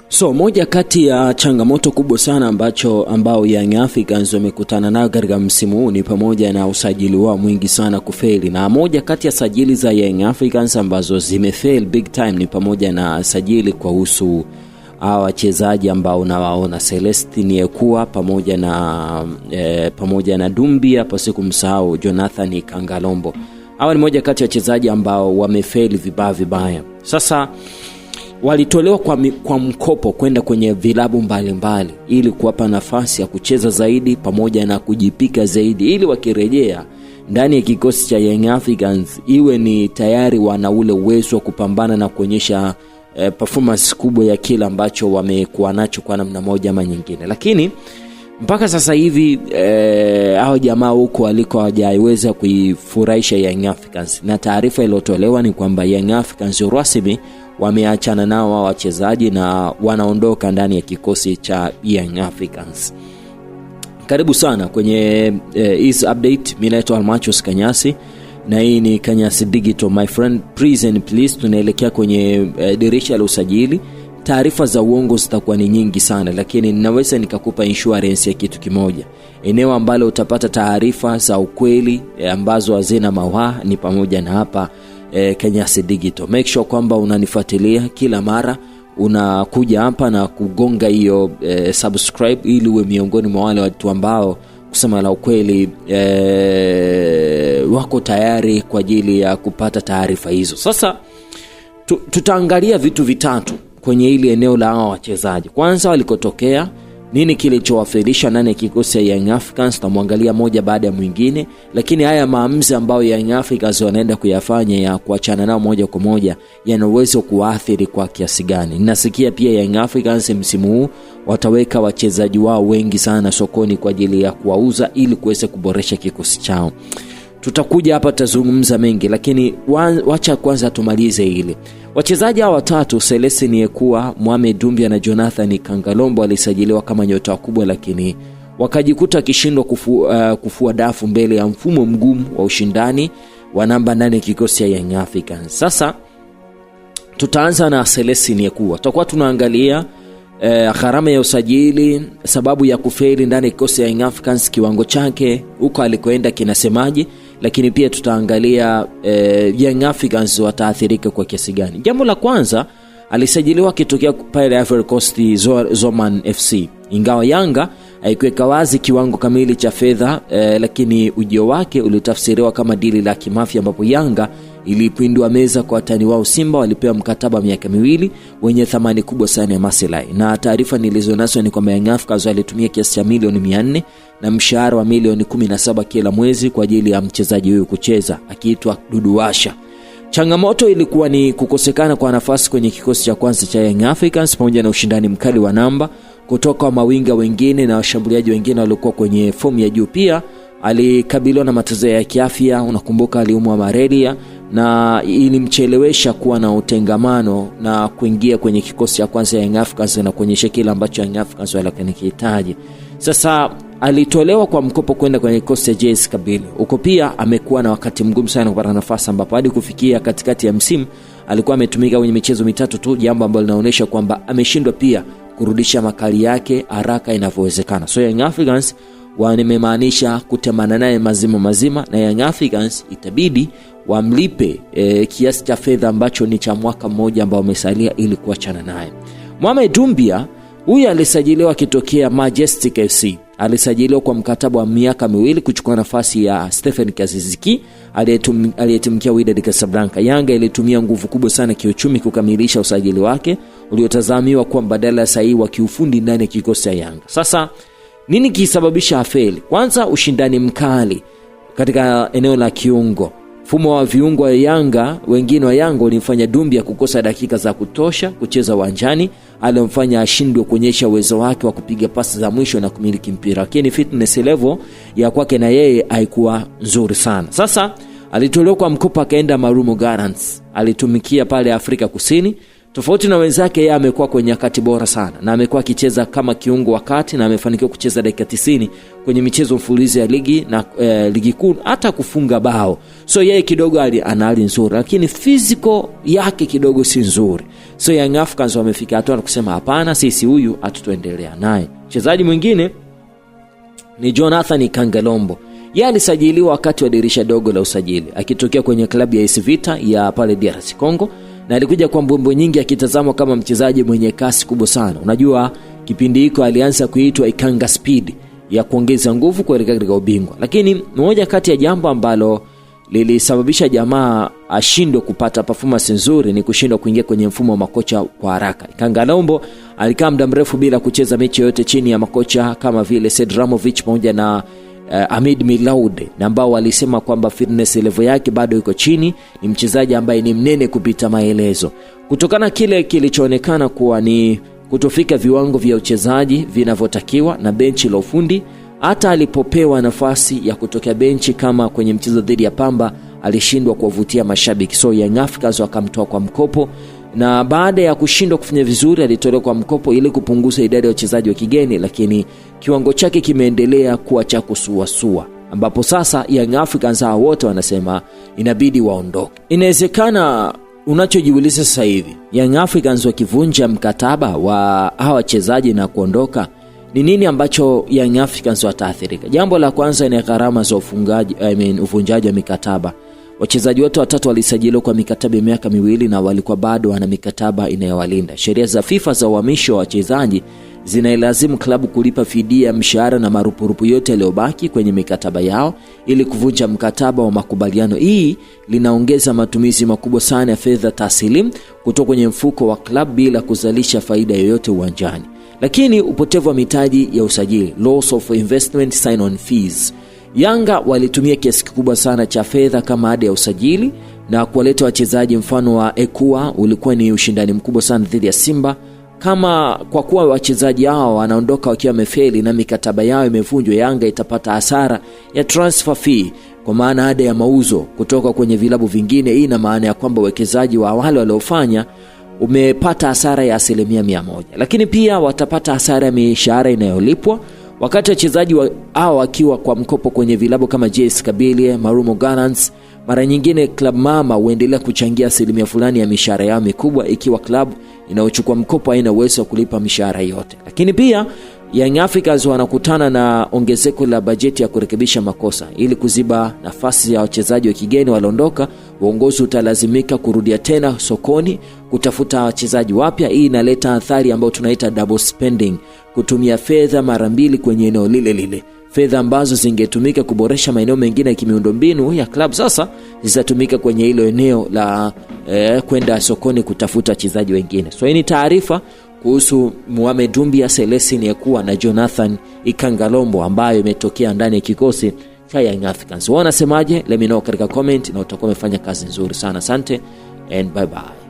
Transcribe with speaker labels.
Speaker 1: So moja kati ya changamoto kubwa sana ambao Young Africans wamekutana nayo katika msimu huu ni pamoja na usajili wao mwingi sana kufeli, na moja kati ya sajili za Young Africans ambazo zimefail big time ni pamoja na sajili kwa husu hawa wachezaji ambao unawaona Celestine Ekua pamoja na Dumbia, pasikumsahau Jonathan Kangalombo. Hawa ni moja kati ya wachezaji ambao wamefail vibaya. Sasa walitolewa kwa mkopo kwenda kwenye vilabu mbalimbali ili kuwapa nafasi ya kucheza zaidi pamoja na kujipika zaidi, ili wakirejea ndani ya kikosi cha Young Africans iwe ni tayari wana ule uwezo wa kupambana na kuonyesha performance kubwa ya kila ambacho wamekuwa nacho kwa namna moja ama nyingine. Lakini mpaka sasa hivi hao jamaa huko waliko hawajaweza kuifurahisha Young Africans, na taarifa iliyotolewa ni kwamba Young Africans rasmi wameachana nao wachezaji na wanaondoka ndani ya kikosi cha Young Africans. Karibu sana kwenye hizi update. Mimi naitwa Almachus Kanyasi na hii ni Kanyasi Digital. My friend, please and please, tunaelekea kwenye dirisha la usajili. Taarifa za uongo zitakuwa ni nyingi sana, lakini ninaweza nikakupa insurance ya kitu kimoja. Eneo ambalo utapata taarifa za ukweli ambazo hazina mawaa ni pamoja na hapa Kanyasi Digital. Make sure kwamba unanifuatilia kila mara, unakuja hapa na kugonga hiyo subscribe ili uwe miongoni mwa wale watu ambao kusema la ukweli wako tayari kwa ajili ya kupata taarifa hizo. Sasa tutaangalia vitu vitatu kwenye ile eneo la hao wachezaji. Kwanza, walikotokea, nini kilichowafelisha nani kikosi ya Young Africans, tutamwangalia moja baada ya mwingine. Lakini haya maamuzi ambayo Young Africans wanaenda kuyafanya ya kuachana nao moja kwa moja yana uwezo kuathiri kwa kiasi gani. Ninasikia pia Young Africans msimu huu wataweka wachezaji wao wengi sana sokoni kwa ajili ya kuwauza ili kuweza kuboresha kikosi chao. Tutakuja hapa tazungumza mengi, lakini wacha kwanza tumalize ile. Wachezaji hao watatu, Celestine Ekua, Mohamed Dumbia na Jonathan Kangalombo, walisajiliwa kama nyota wakubwa, lakini wakajikuta kishindwa kufua dafu mbele ya mfumo mgumu wa ushindani wa namba 8 kikosi ya Young Africans. Sasa tutaanza na Celestine Ekua. Tutakuwa tunaangalia gharama ya usajili, sababu ya kufeli ndani ya kikosi ya Young Africans, kiwango chake huko alikoenda kinasemaje, lakini pia tutaangalia Young Africans wataathirika kwa kiasi gani. Jambo la kwanza, alisajiliwa kitokea pale Ivory Coast Zoman FC. Ingawa Yanga haikuweka wazi kiwango kamili cha fedha, lakini ujio wake ulitafsiriwa kama dili la kimafia, ambapo Yanga ilipindua meza kwa watani wao Simba. Walipewa mkataba miaka 2 wenye thamani kubwa sana ya maslahi, na taarifa nilizonazo ni kwamba Young Africans walitumia kiasi cha milioni 400 na mshahara wa milioni 17 kila mwezi kwa ajili ya mchezaji huyu kucheza, akiitwa Dudu Washa. Changamoto ilikuwa ni kukosekana kwa nafasi kwenye kikosi cha kwanza cha Young Africans pamoja na ushindani mkali wa namba kutoka mawinga wengine na washambuliaji wengine waliokuwa kwenye fomu ya juu. Pia alikabiliwa na matatizo ya kiafya, unakumbuka aliumwa malaria, na ilimchelewesha kuwa na utengamano na kuingia kwenye kikosi cha kwanza ya Young Africans na kuonyesha kile ambacho Young Africans wanakihitaji. Sasa alitolewa kwa mkopo kwenda kwenye kikosi cha JS Kabylie. Huko pia amekuwa na wakati mgumu sana kupata nafasi, ambapo hadi kufikia katikati ya msimu alikuwa ametumika kwenye michezo 3 tu, jambo ambalo linaonyesha kwamba ameshindwa pia kurudisha makali yake haraka inavyowezekana. So Young Africans wamemaanisha kutemana naye mazima, na Young Africans itabidi wamlipe kiasi cha fedha ambacho ni cha mwaka mmoja ambao umesalia ili kuachana naye. Mohamed Dumbia, huyu alisajiliwa kitokea Majestic FC. Alisajiliwa kwa mkataba wa miaka 2 kuchukua nafasi ya Stephen Kaziziki aliyetumikia Wydad Casablanca. Yanga ilitumia nguvu kubwa sana kiuchumi kukamilisha usajili wake uliotazamiwa kuwa mbadala sahihi wa kiufundi ndani ya kikosi cha Yanga. Sasa nini kisababisha afeli? Kwanza, ushindani mkali katika eneo la kiungo. Mfumo wa viungo wa Yanga, wengine wa Yanga ulimfanya Dumbia kukosa dakika za kutosha kucheza uwanjani, aliyomfanya ashindwe kuonyesha uwezo wake wa kupiga pasi za mwisho na kumiliki mpira. Lakini fitness level ya kwake na yeye haikuwa nzuri sana. Sasa alitolewa kwa mkopo akaenda Marumo Gallants. Alitumikia pale Afrika Kusini Tofauti na wenzake, yeye amekuwa kwenye nyakati bora sana na amekuwa akicheza kama kiungo wakati na amefanikiwa kucheza dakika 90 kwenye michezo mfululizo ya ligi na ligi kuu, hata kufunga bao. So yeye kidogo ana hali nzuri, lakini physical yake kidogo si nzuri. So Young Africans wamefika hatua na kusema hapana, sisi huyu hatutoendelea naye. Mchezaji mwingine ni Jonathan Ikangalombo. Yeye alisajiliwa wakati wa dirisha dogo la usajili akitokea kwenye klabu ya AS Vita ya pale DRC Congo, na alikuja kwa mbwembwe nyingi akitazamwa kama mchezaji mwenye kasi kubwa sana. Unajua kipindi hiko alianza kuitwa Ikanga Speed, ya kuongeza nguvu kuelekea katika ubingwa. Lakini moja kati ya jambo ambalo lilisababisha jamaa ashindwe kupata performance nzuri ni kushindwa kuingia kwenye mfumo wa makocha kwa haraka. Ikangalombo alikaa muda mrefu bila kucheza mechi yote chini ya makocha kama vile Sedramovic pamoja na Ahmed Milaude, na ambao walisema kwamba fitness level yake bado iko chini. Ni mchezaji ambaye ni mnene kupita maelezo. Kutokana kile kilichoonekana kuwa ni kutofika viwango vya uchezaji vinavyotakiwa na benchi la ufundi, hata alipopewa nafasi ya kutokea benchi kama kwenye mchezo dhidi ya Pamba alishindwa kuwavutia mashabiki. So Young Africans wakamtoa kwa mkopo, na baada ya kushindwa kufanya vizuri alitolewa kwa mkopo ili kupunguza idadi ya wachezaji wa kigeni, lakini kiwango chake kimeendelea kuwa cha kusuasua, ambapo sasa Young Africans hao wote wanasema inabidi waondoke. Inawezekana unachojiuliza sasa hivi, Young Africans wakivunja mkataba wa hawa wachezaji na kuondoka, ni nini ambacho Young Africans wataathirika? Jambo la kwanza ni gharama za uvunjaji wa mikataba. Wachezaji wote watatu walisajiliwa kwa mikataba ya miaka 2 na walikuwa bado wana mikataba inayowalinda. Sheria za FIFA za uhamisho wa wachezaji zinailazimu klabu kulipa fidia, mshahara na marupurupu yote yaliyobaki kwenye mikataba yao ili kuvunja mkataba wa makubaliano. Hii linaongeza matumizi makubwa sana ya fedha taslimu kutoka kwenye mfuko wa klabu bila kuzalisha faida yoyote uwanjani. Lakini upotevu wa mitaji ya usajili, loss of investment sign on fees. Yanga walitumia kiasi kikubwa sana cha fedha kama ada ya usajili na kuwaleta wachezaji. Mfano wa Ekua ulikuwa ni ushindani mkubwa sana dhidi ya Simba. Kama kwa kuwa wachezaji hao wanaondoka wakiwa wamefeli na mikataba yao imevunjwa, Yanga itapata hasara ya transfer fee, kwa maana ada ya mauzo kutoka kwenye vilabu vingine. Hii ina maana ya kwamba wekezaji wa awali waliofanya umepata hasara ya 100%. Lakini pia watapata hasara ya mishahara inayolipwa wakati wachezaji hao wakiwa kwa mkopo kwenye vilabu kama JS Kabylie, Marumo Gallants. Mara nyingine club mama huendelea kuchangia 1% fulani ya mishahara yao mikubwa ikiwa club inayochukua mkopo haina uwezo wa kulipa mishahara yote. Lakini pia Young Africans wanakutana na ongezeko la bajeti ya kurekebisha makosa. Ili kuziba nafasi ya wachezaji wa kigeni waliondoka, uongozi utalazimika kurudia tena sokoni kutafuta wachezaji wapya. Hii inaleta athari ambayo tunaita double spending, kutumia fedha mara mbili kwenye eneo lile lile. Fedha ambazo zingetumika kuboresha maeneo mengine ya kimiundombinu ya club sasa zitatumika kwenye hilo eneo la kwenda sokoni kutafuta wachezaji wengine. So hii ni taarifa kuhusu Mohamed Doumbia, Celestine Ekua na Jonathan Ikangalombo ambayo imetokea ndani ya kikosi cha Young Africans. Wanasemaje? Let me know katika comment, na utakuwa umefanya kazi nzuri sana. Asante and bye bye.